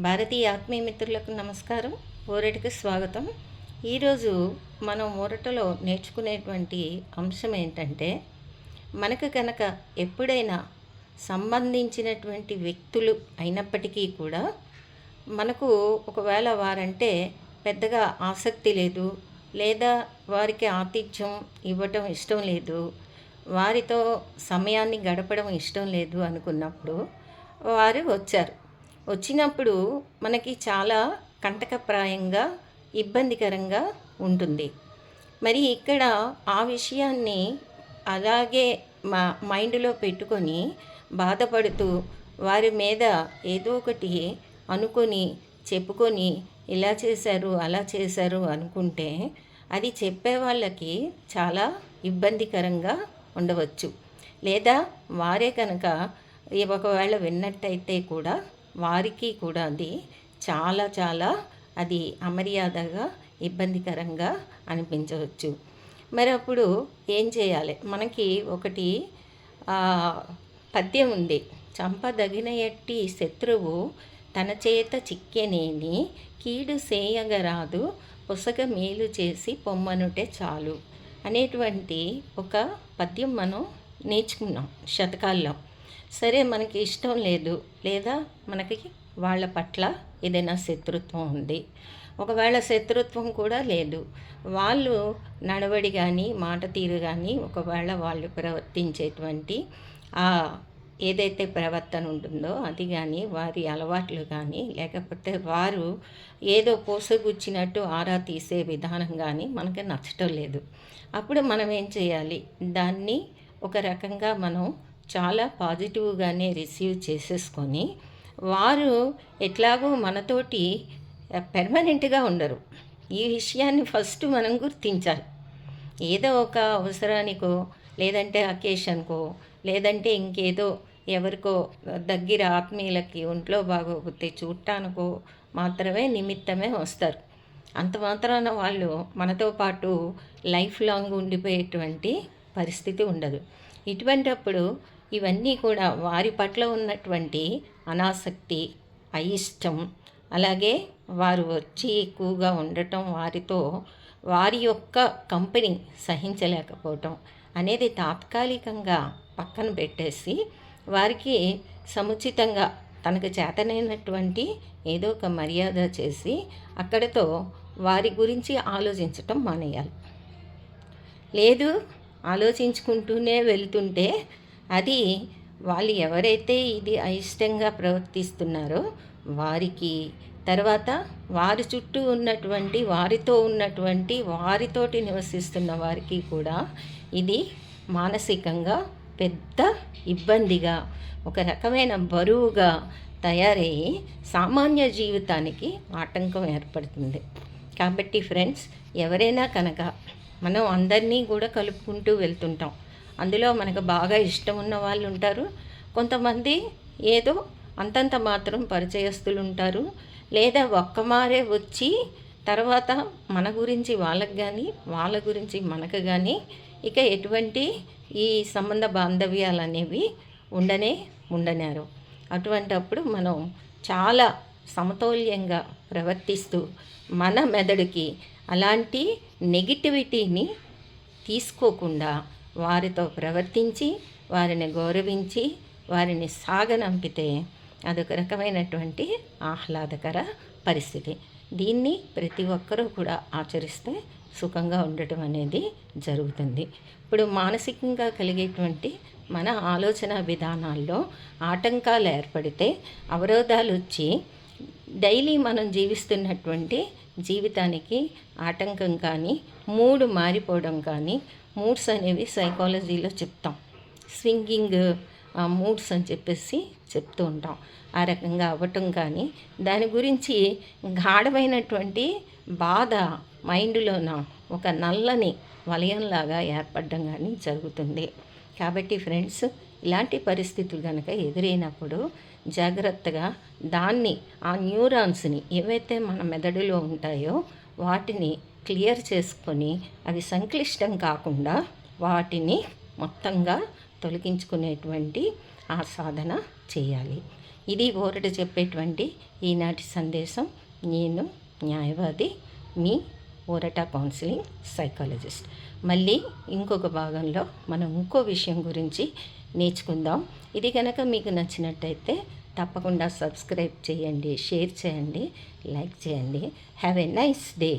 భారతీయ ఆత్మీయ మిత్రులకు నమస్కారం. ఊరటికి స్వాగతం. ఈరోజు మనం ఊరటలో నేర్చుకునేటువంటి అంశం ఏంటంటే, మనకు కనుక ఎప్పుడైనా సంబంధించినటువంటి వ్యక్తులు అయినప్పటికీ కూడా మనకు ఒకవేళ వారంటే పెద్దగా ఆసక్తి లేదు, లేదా వారికి ఆతిథ్యం ఇవ్వటం ఇష్టం లేదు, వారితో సమయాన్ని గడపడం ఇష్టం లేదు అనుకున్నప్పుడు వారు వచ్చినప్పుడు మనకి చాలా కంటకప్రాయంగా ఇబ్బందికరంగా ఉంటుంది. మరి ఇక్కడ ఆ విషయాన్ని అలాగే మైండ్లో పెట్టుకొని బాధపడుతూ వారి మీద ఏదో ఒకటి అనుకొని చెప్పుకొని ఇలా చేశారు అలా చేశారు అనుకుంటే అది చెప్పే వాళ్ళకి చాలా ఇబ్బందికరంగా ఉండవచ్చు. లేదా వారే కనుక ఒకవేళ విన్నట్టయితే కూడా వారికి కూడా అది చాలా చాలా అది అమర్యాదగా ఇబ్బందికరంగా అనిపించవచ్చు. మరి అప్పుడు ఏం చేయాలి? మనకి ఒకటి పద్యం ఉంది. చంపదగిన ఎట్టి శత్రువు తన చేత చిక్కెనేని కీడు సేయగరాదు పొసగ మేలు చేసి పొమ్మనుటే చాలు అనేటువంటి ఒక పద్యం మనం నేర్చుకున్నాం శతకాల్లో. సరే, మనకి ఇష్టం లేదు, లేదా మనకి వాళ్ళ పట్ల ఏదైనా శత్రుత్వం ఉంది, ఒకవేళ శత్రుత్వం కూడా లేదు, వాళ్ళు నడవడి కానీ మాట తీరు కానీ ఒకవేళ వాళ్ళు ప్రవర్తించేటువంటి ఏదైతే ప్రవర్తన ఉంటుందో అది కానీ వారి అలవాట్లు కానీ లేకపోతే వారు ఏదో పోసగుచ్చినట్టు ఆరా తీసే విధానం కానీ మనకి నచ్చటం లేదు. అప్పుడు మనం ఏం చేయాలి? దాన్ని ఒక రకంగా మనం చాలా పాజిటివ్గానే రిసీవ్ చేసేసుకొని వారు ఎట్లాగో మనతోటి పెర్మనెంట్గా ఉండరు. ఈ విషయాన్ని ఫస్ట్ మనం గుర్తించాలి. ఏదో ఒక అవసరానికో లేదంటే అకేషన్కో లేదంటే ఇంకేదో ఎవరికో దగ్గర ఆత్మీయులకి ఒంట్లో బాగోకపోతే చూడటానికో మాత్రమే నిమిత్తమే వస్తారు. అంత మాత్రాన వాళ్ళు మనతో పాటు లైఫ్ లాంగ్ ఉండిపోయేటువంటి పరిస్థితి ఉండదు. ఇటువంటప్పుడు ఇవన్నీ కూడా వారి పట్ల ఉన్నటువంటి అనాసక్తి, అయిష్టం, అలాగే వారు వచ్చి ఎక్కువగా ఉండటం, వారితో వారి యొక్క కంపెనీ సహించలేకపోవటం అనేది తాత్కాలికంగా పక్కన పెట్టేసి వారికి సముచితంగా తనకు చేతనైనటువంటి ఏదో ఒక మర్యాద చేసి అక్కడితో వారి గురించి ఆలోచించటం మానేయాలి. లేదు, ఆలోచించుకుంటూనే వెళ్తుంటే అది వాళ్ళు ఎవరైతే ఇది అయిష్టంగా ప్రవర్తిస్తున్నారో వారికి, తర్వాత వారి చుట్టూ ఉన్నటువంటి వారితో ఉన్నటువంటి వారితోటి నివసిస్తున్న వారికి కూడా ఇది మానసికంగా పెద్ద ఇబ్బందిగా ఒక రకమైన బరువుగా తయారయ్యి సామాన్య జీవితానికి ఆటంకం ఏర్పడుతుంది. కాబట్టి ఫ్రెండ్స్, ఎవరైనా కనుక మనం అందరినీ కూడా కలుపుకుంటూ వెళ్తుంటాం. అందులో మనకు బాగా ఇష్టం ఉన్న వాళ్ళు ఉంటారు, కొంతమంది ఏదో అంతంత మాత్రం పరిచయస్తులు ఉంటారు, లేదా ఒక్కమారే వచ్చి తర్వాత మన గురించి వాళ్ళకి కానీ వాళ్ళ గురించి మనకు కానీ ఇక ఎటువంటి ఈ సంబంధ బాంధవ్యాలు అనేవి ఉండనేరు. అటువంటప్పుడు మనం చాలా సమతౌల్యంగా ప్రవర్తిస్తూ మన మెదడుకి అలాంటి నెగిటివిటీని తీసుకోకుండా వారితో ప్రవర్తించి వారిని గౌరవించి వారిని సాగనంపితే అదొక రకమైనటువంటి ఆహ్లాదకర పరిస్థితి. దీన్ని ప్రతి ఒక్కరూ కూడా ఆచరిస్తే సుఖంగా ఉండటం అనేది జరుగుతుంది. ఇప్పుడు మానసికంగా కలిగేటువంటి మన ఆలోచన విధానాల్లో ఆటంకాలు ఏర్పడితే, అవరోధాలు వచ్చి డైలీ మనం జీవిస్తున్నటువంటి జీవితానికి ఆటంకం కానీ, మూడ్ మారిపోవడం కానీ, మూడ్స్ అనేవి సైకాలజీలో చెప్తాం, స్వింగింగ్ మూడ్స్ అని చెప్పేసి చెప్తూ ఉంటాం. ఆ రకంగా అవ్వటం కానీ, దాని గురించి గాఢమైనటువంటి బాధ మైండ్లోన ఒక నల్లని వలయంలాగా ఏర్పడడం కానీ జరుగుతుంది. కాబట్టి ఫ్రెండ్స్, ఇలాంటి పరిస్థితులు కనుక ఎదురైనప్పుడు జాగ్రత్తగా దాన్ని, ఆ న్యూరాన్స్ని ఏవైతే మన మెదడులో ఉంటాయో వాటిని క్లియర్ చేసుకొని అవి సంక్లిష్టం కాకుండా వాటిని మొత్తంగా తొలగించుకునేటువంటి ఆ సాధన చేయాలి. ఇది ఊరట చెప్పేటువంటి ఈనాటి సందేశం. నేను న్యాయవాది, మీ ఊరట కౌన్సిలింగ్ సైకాలజిస్ట్. మళ్ళీ ఇంకొక భాగంలో మనం ఇంకో విషయం గురించి నేర్చుకుందాం. ఇది కనుక మీకు నచ్చినట్టయితే తప్పకుండా సబ్స్క్రైబ్ చేయండి, షేర్ చేయండి, లైక్ చేయండి. Have a nice day.